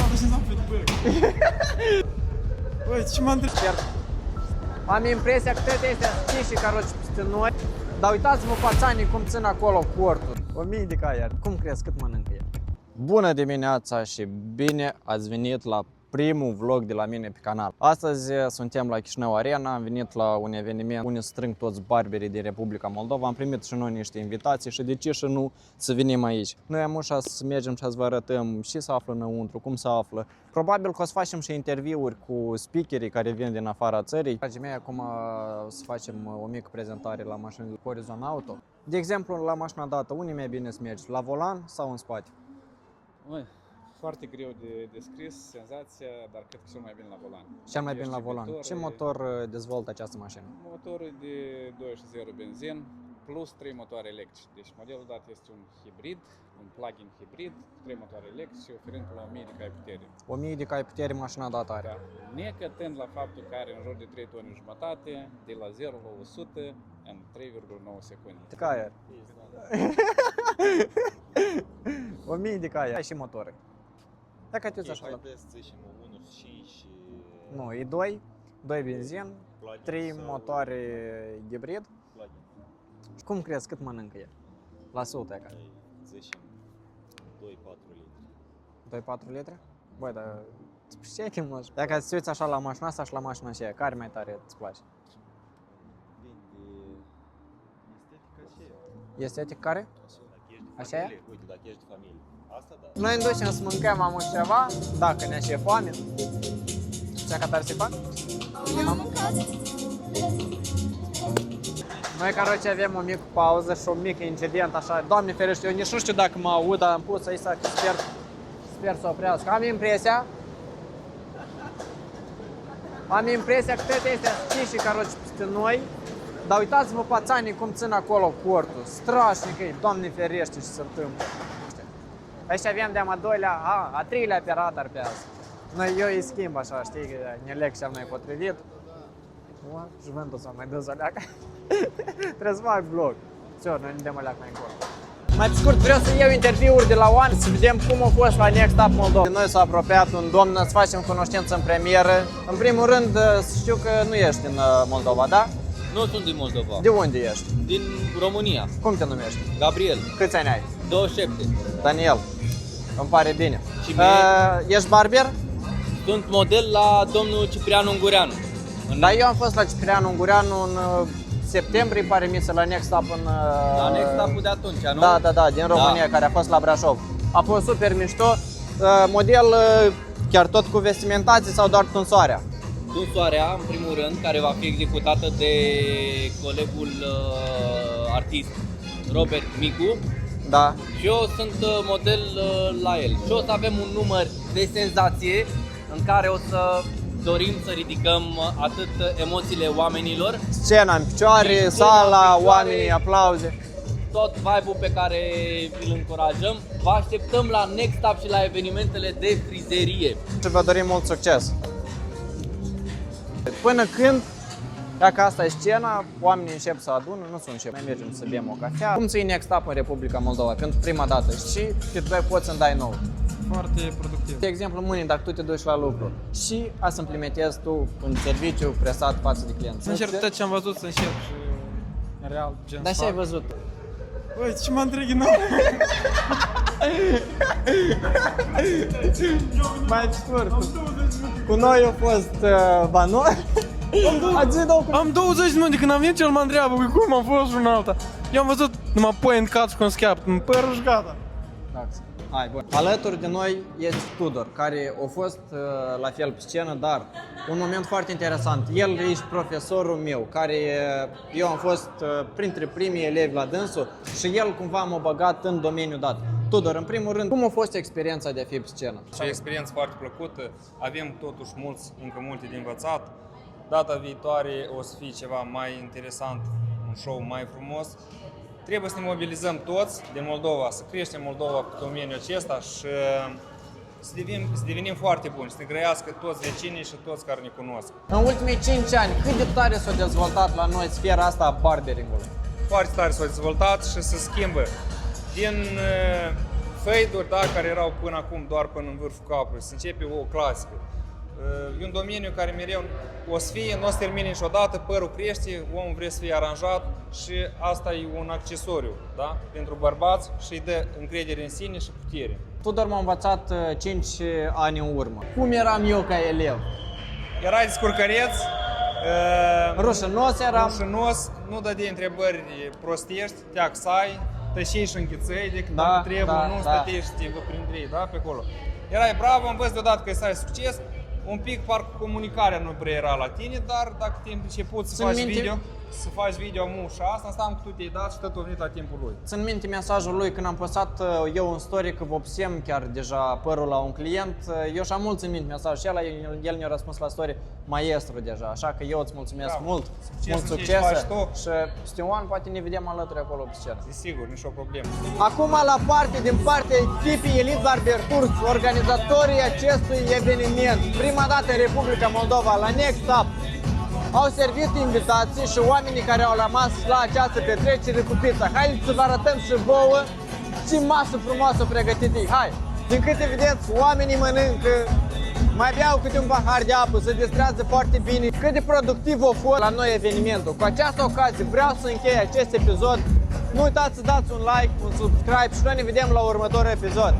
ce s-a făcut, bă? Băi, ce m-a întrebat? Am impresia că toate astea sunt și caroci peste noi. Dar uitați-vă pațanii cum țin acolo cortul. 1000 de caieri. Cum crezi cât mănâncă el? Bună dimineața și bine ați venit la primul vlog de la mine pe canal. Astăzi suntem la Chișinău Arena, am venit la un eveniment unde strâng toți barberii din Republica Moldova. Am primit și noi niște invitații și de ce și nu să venim aici. Noi am ușa să mergem și să vă arătăm și să află înăuntru, cum se află. Probabil că o să facem și interviuri cu speakerii care vin din afara țării. Dragii mei, acum să facem o mică prezentare la mașinile Horizon Auto. De exemplu, la mașina dată, unde mai bine să mergi? La volan sau în spate? Foarte greu de descris senzația, dar cred că cel mai bine la volan. Cel mai bine la volan. Ce motor dezvoltă această mașină? Motorul de 2.0 benzin plus 3 motoare electrice. Deci modelul dat este un hibrid, un plug-in hibrid, 3 motoare electrice, oferind la 1000 de cai putere. 1000 de cai putere mașina dată are. Da. Necătând la faptul că are în jur de 3 tone jumătate, de la 0 la 100 în 3,9 secunde. Caier. 1000 de cai. Ai și motoare. Dacă te uiți așa la... Nu, e 2 benzin, 3 motoare hibrid. Cum crezi cât mănâncă el? La sută e ca? 2-4 litri? Băi, dar ce te mă? Dacă te uiți așa la mașina asta și la mașina aceea, care mai tare îți place? Estetic care? Așa e? Uite, dacă ești de familie. Asta da. Noi ne ducem să mâncăm amu ceva, dacă ne și foame. Ce că tare se fac? N-am mâncat. Noi, caroce, avem o mică pauză și un mic incident, așa. Doamne ferește, eu nici nu știu dacă mă aud, dar am pus aici să sper să oprească. Am impresia că toate astea sunt și caroci peste noi. Dar uitați-vă pațanii cum țin acolo cortul. Strașnic e, Doamne ferește ce se întâmplă. Aici avem de-am a treilea operator pe asta. Eu îi schimb așa, știi, că ne leg cel mai potrivit. Juventus s-a mai dus o leacă. Trebuie să fac vlog. Noi ne dăm o leacă mai încolo. Mai pe scurt, vreau să iau interviuri de la oameni, să vedem cum a fost la Next Up Moldova. Noi s-a apropiat un domn, să facem cunoștință în premieră. În primul rând, știu că nu ești din Moldova, da? Nu sunt din Moldova. De unde ești? Din România. Cum te numești? Gabriel. Câți ani ai? 27. Daniel. Îmi pare bine. Și mie? Ești barber? Sunt model la domnul Ciprian Ungureanu. Da, eu am fost la Ciprian Ungureanu în septembrie, pare mi se la Next Up în... La Next Up de atunci, nu? Da, din România, care a fost la Brașov. A fost super mișto. Model chiar tot cu vestimentații sau doar tunsoarea? Tunsoarea, în primul rând, care va fi executată de colegul artist Robert Micu. Da. Și eu sunt model la el. Și o să avem un număr de senzație în care o să dorim să ridicăm atât emoțiile oamenilor, Scena în picioare, sala, oamenii, aplauze. tot vibe-ul pe care îl încurajăm. Vă așteptăm la Next Up și la evenimentele de frizerie. Și vă dorim mult succes. Până când, dacă asta e scena, oamenii încep să adună, nu să încep. Noi mergem să bem o cafea. Cum ți-i Next Up în Republica Moldova pentru prima dată și feedback poți să-mi dai nou? Foarte productiv. De exemplu, mâine, dacă tu te duci la lucru și a să implementezi tu un serviciu presat față de client. Sincer, tot ce am văzut să încerc și în real, gen Dar ce ai văzut? Băi, ce m-a întreginat? Mai scurt. Cu noi a fost Vano. Am 20 minute când am venit, cel mă întreabă, cum am fost un alta. Eu am văzut numai point cut cu un schiap, în părul și gata. Hai, bun. Alături de noi este Tudor, care a fost la fel pe scenă, dar un moment foarte interesant. El e și profesorul meu, care eu am fost printre primii elevi la dânsul și el cumva m-a băgat în domeniul dat. Tudor, în primul rând, cum a fost experiența de a fi pe scenă? O experiență foarte plăcută, avem totuși încă multe de învățat. Data viitoare o să fie ceva mai interesant, un show mai frumos. Trebuie să ne mobilizăm toți din Moldova, să creștem Moldova pe domeniul acesta și să devenim foarte buni, să ne grăiască toți vecinii și toți care ne cunosc. În ultimii 5 ani, cât de tare s-a dezvoltat la noi sfera asta a barberingului? Foarte tare s-a dezvoltat și se schimbă din fade-uri, da, care erau până acum doar până în vârful capului. Se începe o clasică. E un domeniu care mereu o să fie, nu o să termine niciodată, părul crește, omul vrea să fie aranjat și asta e un accesoriu, da, pentru bărbați și îi dă încredere în sine și putere. Tudor m-a învățat 5 ani în urmă. Cum eram eu ca elev? Erai descurcăreț, Rușinos eram. rușinos, nu dădeai întrebări prostiești, te axai, tășeai și înghiței de când Da, trebuie, da, nu da. stăteai și te printrei, da, pe acolo. Erai bravo, am văzut deodată că să ai succes, un pic parcă comunicarea nu prea era la tine, dar dacă te-ai început să faci video mult și asta înseamnă că tu te-ai dat și tot a venit la timpul lui. Țin minte mesajul lui când am postat eu în story că vopsem chiar deja părul la un client. Eu și-am mult țin minte mesajul și el ne-a răspuns la story maestru deja, așa că eu îți mulțumesc Bravo. mult. Succes Mult în ce succes faci tu. și peste un an poate ne vedem alături acolo pe scenă. E sigur, nici o problemă. Acum la parte din partea echipii Elite Barber Tours, organizatorii acestui eveniment, prima dată în Republica Moldova, la Next Up, au servit invitații și oamenii care au rămas la această petrecere cu pizza. Haideți să vă arătăm și vouă ce masă frumoasă pregătită. Hai! Din câte vedeți, oamenii mănâncă, mai beau câte un pahar de apă, se distrează foarte bine. Cât de productiv a fost la noi evenimentul. Cu această ocazie vreau să închei acest episod. Nu uitați să dați un like, un subscribe și noi ne vedem la următorul episod.